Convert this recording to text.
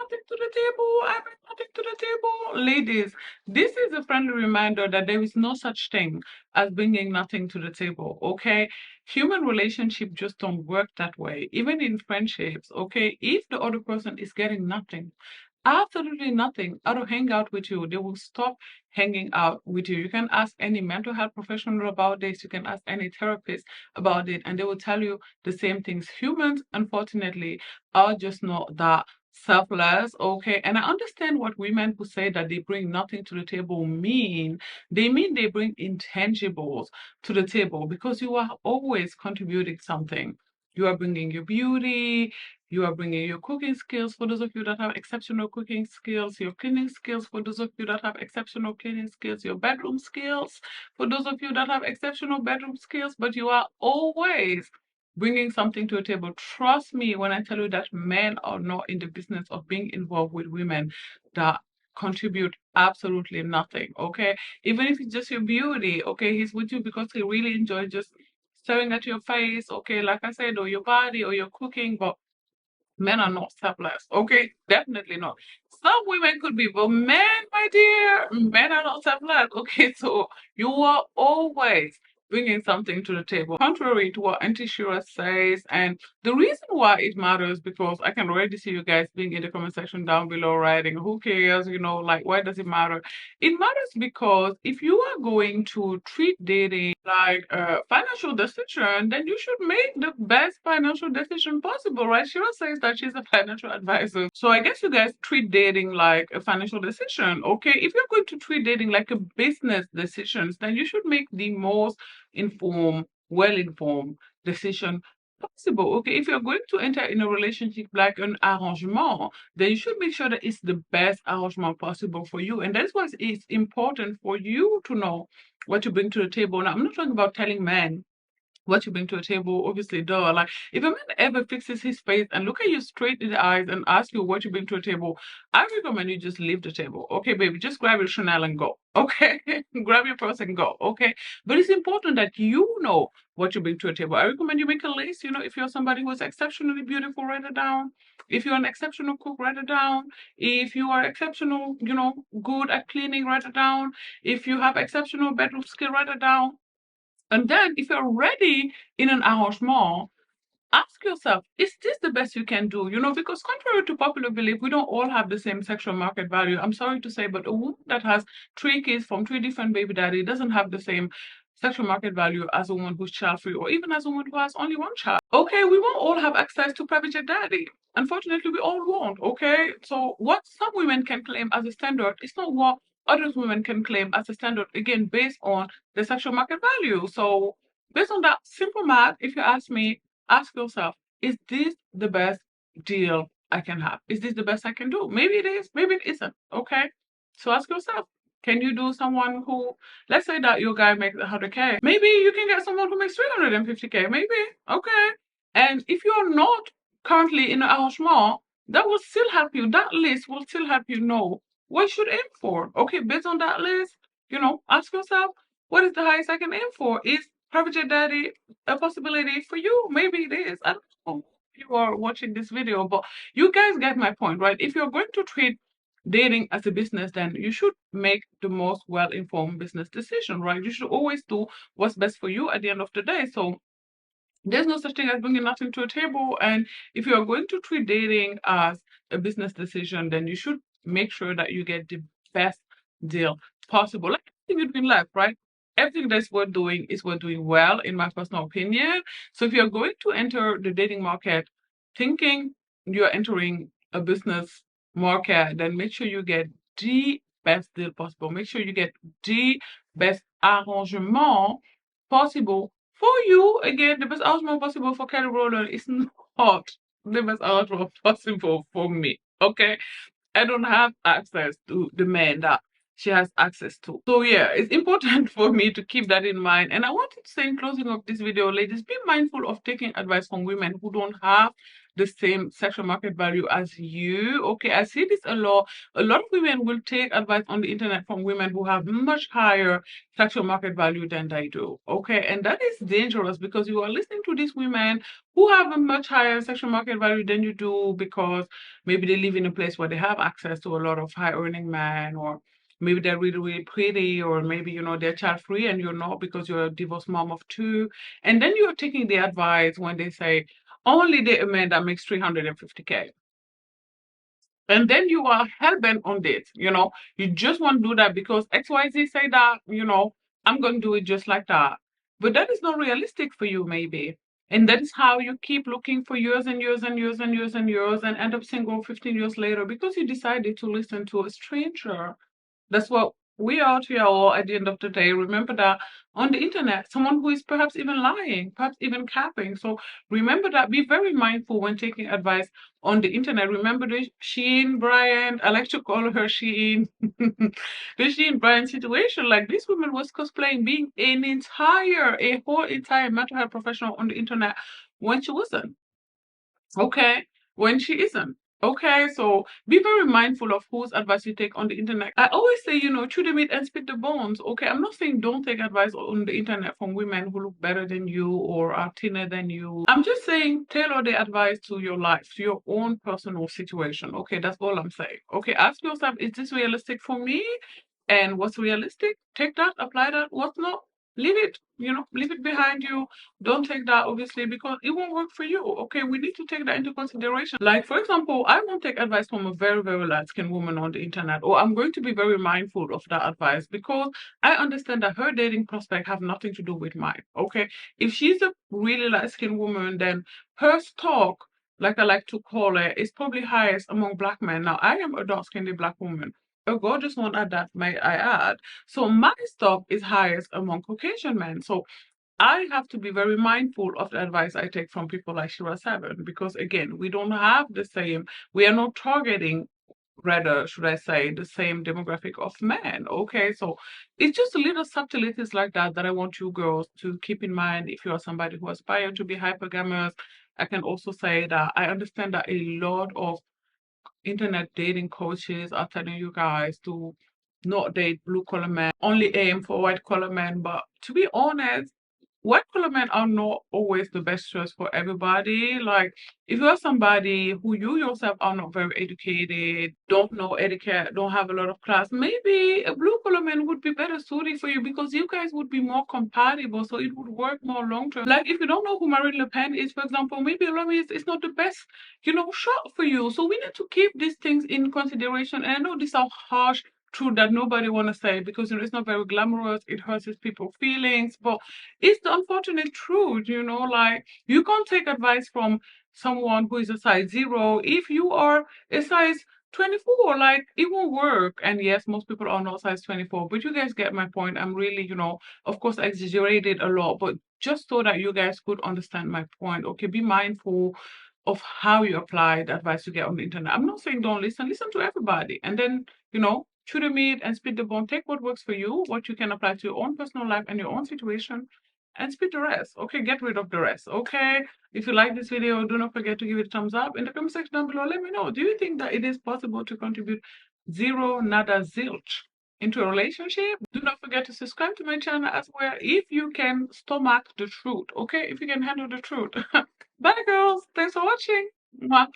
nothing to the table. I bring nothing to the table. Ladies, this is a friendly reminder that there is no such thing as bringing nothing to the table, okay? Human relationships just don't work that way. Even in friendships, okay? If the other person is getting nothing, absolutely nothing out of hang out with you, they will stop hanging out with you. You can ask any mental health professional about this, you can ask any therapist about it, and they will tell you the same things. Humans, unfortunately, are just not that selfless, okay? And I understand what women who say that they bring nothing to the table mean. They mean they bring intangibles to the table because you are always contributing something. You are bringing your beauty, you are bringing your cooking skills for those of you that have exceptional cooking skills, your cleaning skills for those of you that have exceptional cleaning skills, your bedroom skills for those of you that have exceptional bedroom skills, but you are always bringing something to a table. Trust me when I tell you that men are not in the business of being involved with women that contribute absolutely nothing, okay? Even if it's just your beauty, okay? He's with you because he really enjoys just staring at your face, okay? Like I said, or your body or your cooking, but men are not selfless, okay? Definitely not. Some women could be, but men, my dear, men are not selfless, okay? So you are always bringing something to the table, contrary to what Auntie Shira says. And the reason why it matters, because I can already see you guys being in the comment section down below writing, who cares, like, why does it matter? It matters because if you are going to treat dating like a financial decision, then you should make the best financial decision possible, right? Shira says that she's a financial advisor. So I guess you guys treat dating like a financial decision, okay? If you're going to treat dating like a business decision, then you should make the most informed, well-informed decision possible. Okay, if you're going to enter in a relationship like an arrangement, then you should make sure that it's the best arrangement possible for you. And that's why it's important for you to know what you bring to the table. Now, I'm not talking about telling men what you bring to a table, obviously, duh. Like, if a man ever fixes his face and look at you straight in the eyes and ask you what you bring to a table, I recommend you just leave the table. Okay, baby, just grab your Chanel and go. Okay, grab your purse and go. Okay, but it's important that you know what you bring to a table. I recommend you make a list. If you're somebody who is exceptionally beautiful, write it down. If you're an exceptional cook, write it down. If you are exceptional, good at cleaning, write it down. If you have exceptional bedroom skill, write it down. And then, if you're ready in an arrangement, ask yourself, is this the best you can do? Because contrary to popular belief, we don't all have the same sexual market value. I'm sorry to say, but a woman that has 3 kids from 3 different baby daddy doesn't have the same sexual market value as a woman who's child free, or even as a woman who has only one child. Okay, we won't all have access to private jet daddy. Unfortunately, we all won't. Okay, so what some women can claim as a standard is not what other women can claim as a standard. Again, based on the sexual market value. So based on that simple math, if you ask me, ask yourself, is this the best deal I can have? Is this the best I can do? Maybe it is, maybe it isn't. Okay. So ask yourself, can you do someone who, let's say that your guy makes 100K. Maybe you can get someone who makes 350K. Maybe. Okay. And if you're not currently in an arrangement, that will still help you. That list will still help you know what you should aim for. Okay. Based on that list, ask yourself, what is the highest I can aim for? Is private jet daddy a possibility for you? Maybe it is. I don't know if you are watching this video, but you guys get my point, right? If you're going to treat dating as a business, then you should make the most well-informed business decision, right? You should always do what's best for you at the end of the day. So there's no such thing as bringing nothing to a table. And if you are going to treat dating as a business decision, then you should make sure that you get the best deal possible. Like everything in life, right? Everything that's worth doing is worth doing well, in my personal opinion. So if you're going to enter the dating market thinking you're entering a business market, then make sure you get the best deal possible. Make sure you get the best arrangement possible for you. Again, the best arrangement possible for Kelly Rowland is not the best arrangement possible for me. Okay, I don't have access to the men that she has access to. So yeah, it's important for me to keep that in mind. And I wanted to say in closing of this video, ladies, be mindful of taking advice from women who don't have the same sexual market value as you. Okay, I see this a lot. A lot of women will take advice on the internet from women who have much higher sexual market value than they do. Okay, and that is dangerous because you are listening to these women who have a much higher sexual market value than you do because maybe they live in a place where they have access to a lot of high earning men, or maybe they're really, really pretty, or maybe, they're child free and you're not because you're a divorced mom of two. And then you're taking the advice when they say, only date a man that makes 350K. And then you are hell bent on this, you just want to do that because XYZ say that, I'm going to do it just like that. But that is not realistic for you, maybe. And that is how you keep looking for years and years and years and years and years and end up single 15 years later because you decided to listen to a stranger. That's what we out here all at the end of the day. Remember that on the internet, someone who is perhaps even lying, perhaps even capping. So remember that. Be very mindful when taking advice on the internet. Remember the Sheen Bryant, I like to call her Sheen, the Sheen Bryant situation. Like this woman was cosplaying being a whole entire mental health professional on the internet when she wasn't. Okay, when she isn't. Okay, so be very mindful of whose advice you take on the internet. I always say, chew the meat and spit the bones. Okay, I'm not saying don't take advice on the internet from women who look better than you or are thinner than you. I'm just saying tailor the advice to your life, to your own personal situation. Okay, that's all I'm saying. Okay, ask yourself, is this realistic for me? And what's realistic? Take that, apply that. What's not? Leave it, leave it behind you. Don't take that, obviously, because it won't work for you. Okay, we need to take that into consideration. Like, for example, I won't take advice from a very, very light skinned woman on the internet, or I'm going to be very mindful of that advice because I understand that her dating prospect have nothing to do with mine. Okay, if she's a really light skinned woman, then her stock, like I like to call it, is probably highest among black men. Now, I am a dark skinned black woman, a gorgeous one at that, may I add. So my stock is highest among Caucasian men. So I have to be very mindful of the advice I take from people like Shira Seven because again, we don't have the same, we are not targeting, rather should I say, the same demographic of men. Okay, so it's just a little subtleties like that that I want you girls to keep in mind if you are somebody who aspires to be hypergamous. I can also say that I understand that a lot of internet dating coaches are telling you guys to not date blue collar men, only aim for white collar men. But to be honest, white collar men are not always the best choice for everybody. Like, if you're somebody who you yourself are not very educated, don't know etiquette, don't have a lot of class, maybe a blue collar man would be better suited for you because you guys would be more compatible, so it would work more long term. Like, if you don't know who Marine Le Pen is, for example, maybe Remy is not the best, shot for you. So we need to keep these things in consideration. And I know these are harsh truth that nobody want to say because it's not very glamorous, it hurts people's feelings, but it's the unfortunate truth. Like, you can't take advice from someone who is a size 0 if you are a size 24. Like, it won't work. And yes, most people are not size 24, but you guys get my point. I'm really, of course I exaggerated a lot, but just so that you guys could understand my point. Okay, be mindful of how you apply the advice you get on the internet. I'm not saying don't listen to everybody, and then, chew the meat and spit the bone. Take what works for you, what you can apply to your own personal life and your own situation, and spit the rest. Okay, get rid of the rest. Okay, if you like this video, do not forget to give it a thumbs up. In the comment section down below, let me know, do you think that it is possible to contribute zero, nada, zilch into a relationship? Do not forget to subscribe to my channel as well if you can stomach the truth. Okay, if you can handle the truth. Bye, girls. Thanks for watching. Mwah.